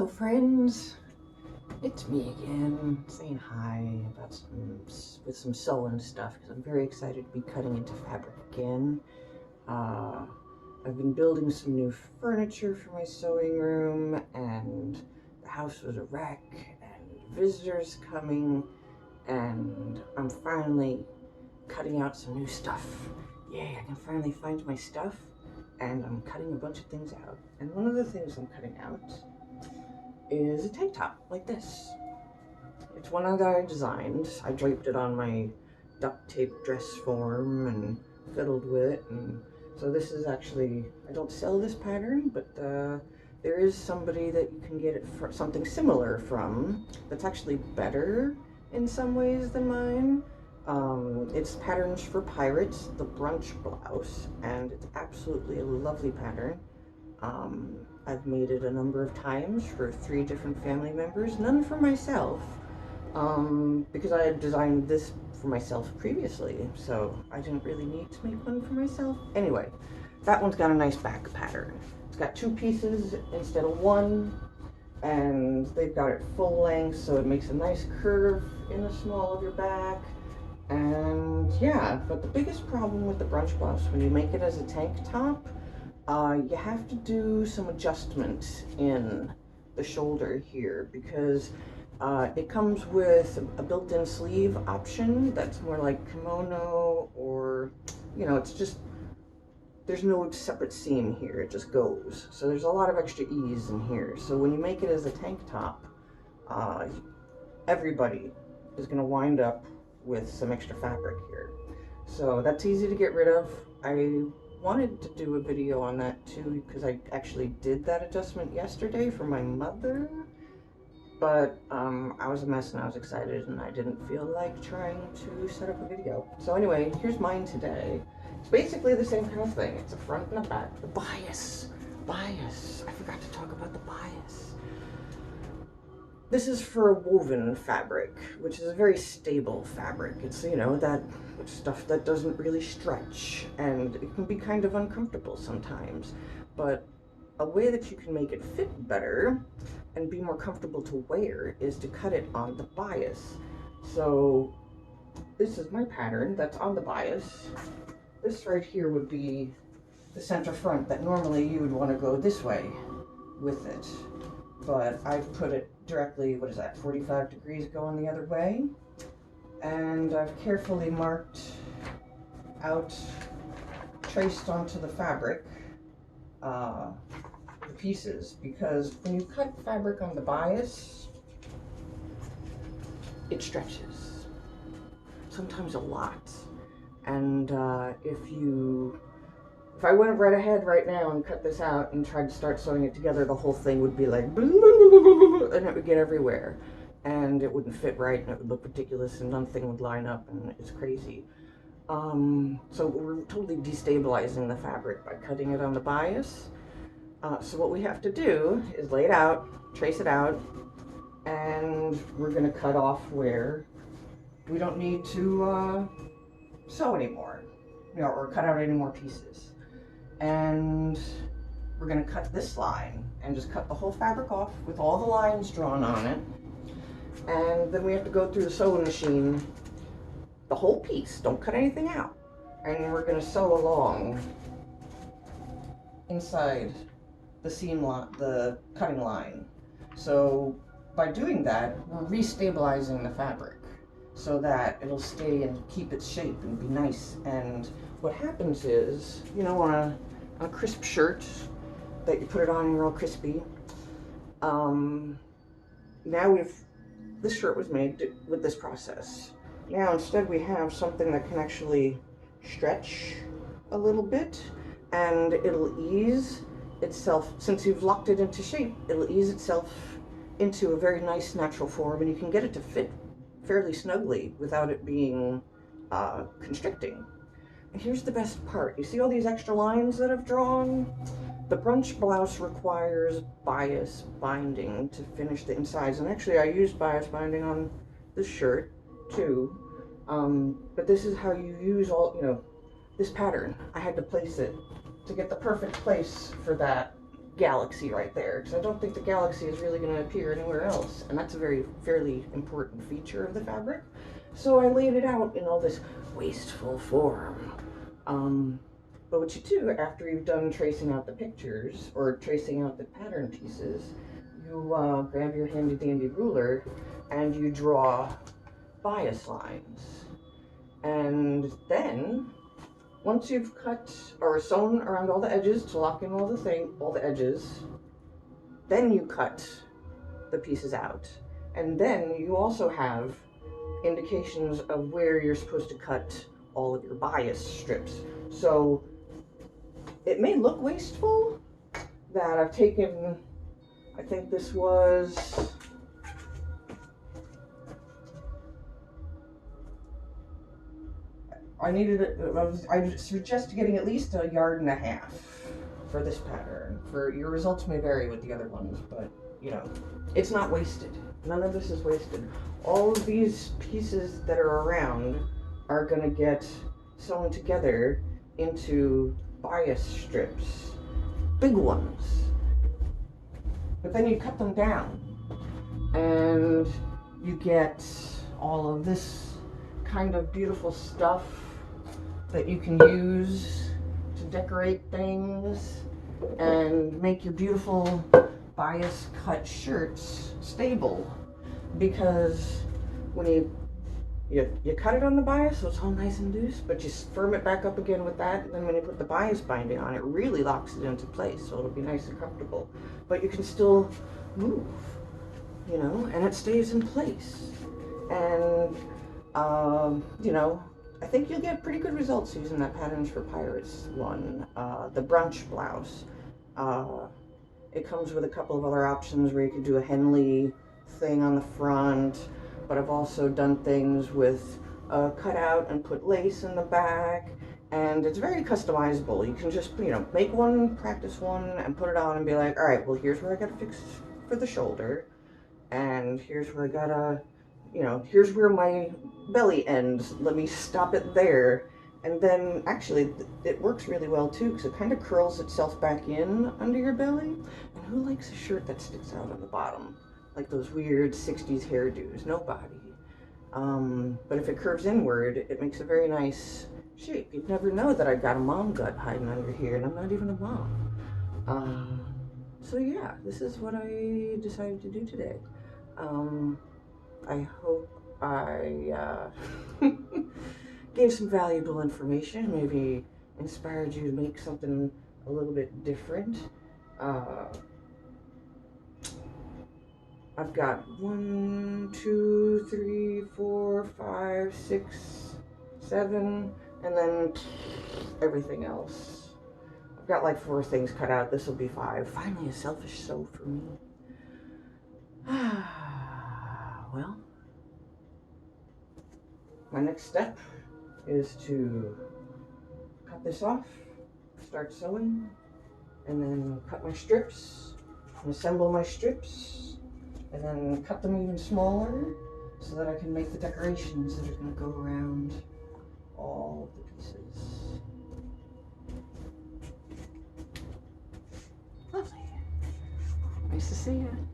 Hello friends, it's me again, saying hi about some sewing stuff because I'm very excited to be cutting into fabric again. I've been building some new furniture for my sewing room, and the house was a wreck, and visitors coming, and I'm finally cutting out some new stuff. Yay, I can finally find my stuff, and I'm cutting a bunch of things out. And one of the things I'm cutting out is a tank top like this. It's one that I designed. I draped it on my duct tape dress form and fiddled with it. And so this is actually, I don't sell this pattern, but there is somebody that you can get it for something similar from that's actually better in some ways than mine. It's Patterns for Pirates, the brunch blouse, and it's absolutely a lovely pattern. I've made it a number of times for 3 different family members, none for myself, because I had designed this for myself previously, so I didn't really need to make one for myself. Anyway, that one's got a nice back pattern. It's got 2 pieces instead of 1, and they've got it full length, so it makes a nice curve in the small of your back. And yeah, but the biggest problem with the brunch blouse when you make it as a tank top, you have to do some adjustment in the shoulder here because it comes with a built-in sleeve option that's more like kimono, or, you know, it's just, there's no separate seam here, it just goes. So there's a lot of extra ease in here. So when you make it as a tank top, everybody is going to wind up with some extra fabric here. So that's easy to get rid of. I wanted to do a video on that too because I actually did that adjustment yesterday for my mother, but I was a mess and I was excited and I didn't feel like trying to set up a video. So anyway, here's mine today. It's basically the same kind of thing. It's a front and a back. The bias. I forgot to talk about the bias. This is for a woven fabric, which is a very stable fabric. It's, you know, that stuff that doesn't really stretch, and it can be kind of uncomfortable sometimes. But a way that you can make it fit better and be more comfortable to wear is to cut it on the bias. So this is my pattern that's on the bias. This right here would be the center front that normally you would want to go this way with it. But I've put it directly, what is that, 45 degrees going the other way. And I've carefully marked out, traced onto the fabric, the pieces, because when you cut fabric on the bias, it stretches, sometimes a lot. And if I went right ahead right now and cut this out and tried to start sewing it together, the whole thing would be like, and it would get everywhere. And it wouldn't fit right, and it would look ridiculous, and nothing would line up, and it's crazy. So we're totally destabilizing the fabric by cutting it on the bias. So what we have to do is lay it out, trace it out, and we're gonna cut off where we don't need to sew anymore, you know, or cut out any more pieces. And we're going to cut this line and just cut the whole fabric off with all the lines drawn on it. And then we have to go through the sewing machine, the whole piece, don't cut anything out. And we're going to sew along inside the seam line, the cutting line. So by doing that, we're restabilizing the fabric so that it'll stay and keep its shape and be nice. And what happens is, you know, on a crisp shirt that you put it on and you're all crispy, now this shirt was made with this process. Now instead we have something that can actually stretch a little bit, and it'll ease itself, since you've locked it into shape, it'll ease itself into a very nice natural form, and you can get it to fit fairly snugly without it being constricting. And here's the best part. You see all these extra lines that I've drawn? The brunch blouse requires bias binding to finish the insides. And actually I used bias binding on this shirt too. But this is how you use all, you know, this pattern. I had to place it to get the perfect place for that galaxy right there, because I don't think the galaxy is really going to appear anywhere else, and that's a fairly important feature of the fabric. So I laid it out in all this wasteful form. But what you do after you've done tracing out the pictures or tracing out the pattern pieces, you grab your handy dandy ruler and you draw bias lines. And then, once you've cut or sewn around all the edges to lock in all the edges, then you cut the pieces out. And then you also have indications of where you're supposed to cut all of your bias strips. So it may look wasteful that I've taken, I think this was, I would suggest getting at least 1.5 yards for this pattern. For your results may vary with the other ones, but you know, it's not wasted. None of this is wasted. All of these pieces that are around are gonna get sewn together into bias strips, big ones. But then you cut them down and you get all of this kind of beautiful stuff that you can use to decorate things and make your beautiful bias cut shirts stable. Because when you cut it on the bias, so it's all nice and loose, but you firm it back up again with that, and then when you put the bias binding on, it really locks it into place, so it'll be nice and comfortable. But you can still move, you know, and it stays in place. And you know, I think you'll get pretty good results using that Patterns for Pirates one, the brunch blouse. It comes with a couple of other options where you can do a Henley thing on the front, but I've also done things with cut out and put lace in the back, and it's very customizable. You can just, you know, make one, practice one, and put it on and be like, all right, well, here's where I gotta fix for the shoulder, and here's where I gotta, you know, here's where my belly ends. Let me stop it there. And then actually it works really well too, because it kind of curls itself back in under your belly. And who likes a shirt that sticks out on the bottom? Like those weird 60s hairdos. Nobody. But if it curves inward, it makes a very nice shape. You'd never know that I've got a mom gut hiding under here, and I'm not even a mom. So yeah, this is what I decided to do today. I hope I gave some valuable information, maybe inspired you to make something a little bit different. I've got 1, 2, 3, 4, 5, 6, 7, and then everything else. I've got like 4 things cut out. This will be 5. Finally, a selfish sew for me. Well, my next step is to cut this off, start sewing, and then cut my strips, and assemble my strips, and then cut them even smaller so that I can make the decorations that are going to go around all the pieces. Lovely. Nice to see you.